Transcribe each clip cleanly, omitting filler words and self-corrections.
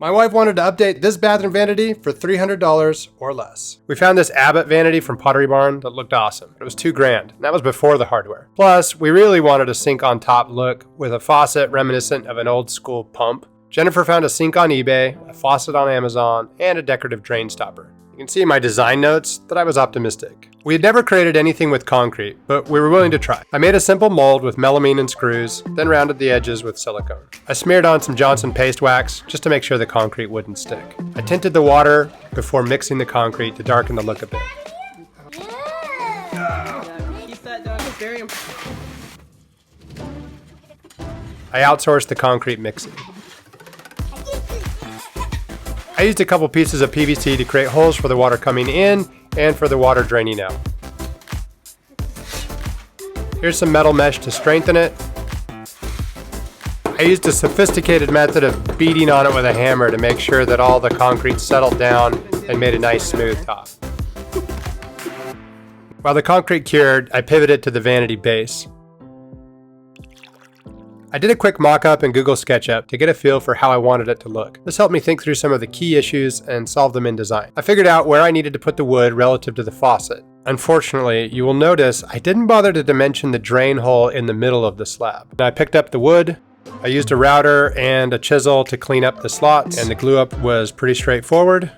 My wife wanted to update this bathroom vanity for $300 or less. We found this Abbott vanity from Pottery Barn that looked awesome. It was $2,000, and that was before the hardware. Plus, we really wanted a sink on top look with a faucet reminiscent of an old school pump. Jennifer found a sink on eBay, a faucet on Amazon, and a decorative drain stopper. You can see in my design notes that I was optimistic. We had never created anything with concrete, but we were willing to try. I made a simple mold with melamine and screws, then rounded the edges with silicone. I smeared on some Johnson paste wax just to make sure the concrete wouldn't stick. I tinted the water before mixing the concrete to darken the look a bit. I outsourced the concrete mixing. I used a couple pieces of PVC to create holes for the water coming in and for the water draining out. Here's some metal mesh to strengthen it. I used a sophisticated method of beating on it with a hammer to make sure that all the concrete settled down and made a nice smooth top. While the concrete cured, I pivoted to the vanity base. I did a quick mock-up in Google SketchUp to get a feel for how I wanted it to look. This helped me think through some of the key issues and solve them in design. I figured out where I needed to put the wood relative to the faucet. Unfortunately, you will notice I didn't bother to dimension the drain hole in the middle of the slab. I picked up the wood, I used a router and a chisel to clean up the slots, and the glue up was pretty straightforward.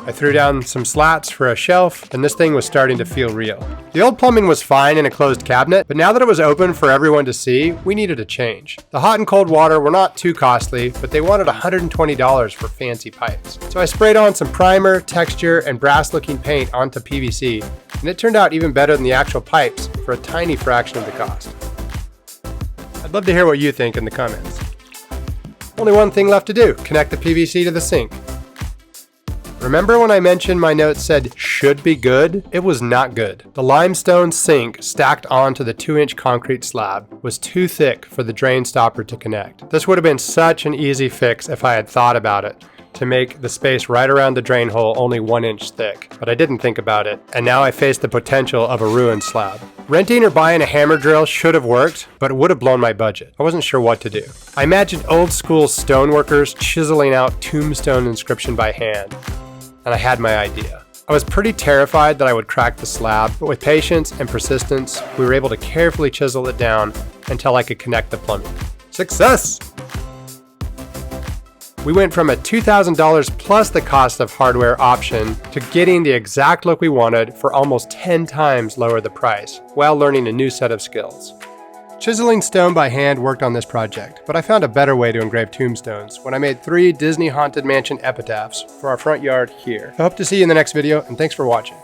I threw down some slats for a shelf, and this thing was starting to feel real. The old plumbing was fine in a closed cabinet, but now that it was open for everyone to see, we needed a change. The hot and cold water were not too costly, but they wanted $120 for fancy pipes. So I sprayed on some primer, texture, and brass-looking paint onto PVC, and it turned out even better than the actual pipes for a tiny fraction of the cost. I'd love to hear what you think in the comments. Only one thing left to do, connect the PVC to the sink. Remember when I mentioned my notes said should be good? It was not good. The limestone sink stacked onto the 2-inch concrete slab was too thick for the drain stopper to connect. This would have been such an easy fix if I had thought about it, to make the space right around the drain hole only 1 inch thick. But I didn't think about it, and now I face the potential of a ruined slab. Renting or buying a hammer drill should have worked, but it would have blown my budget. I wasn't sure what to do. I imagined old school stoneworkers chiseling out tombstone inscription by hand, and I had my idea. I was pretty terrified that I would crack the slab, but with patience and persistence, we were able to carefully chisel it down until I could connect the plumbing. Success! We went from a $2,000 plus the cost of hardware option to getting the exact look we wanted for almost 10 times lower the price, while learning a new set of skills. Chiseling stone by hand worked on this project, but I found a better way to engrave tombstones when I made 3 Disney Haunted Mansion epitaphs for our front yard here. I hope to see you in the next video, and thanks for watching.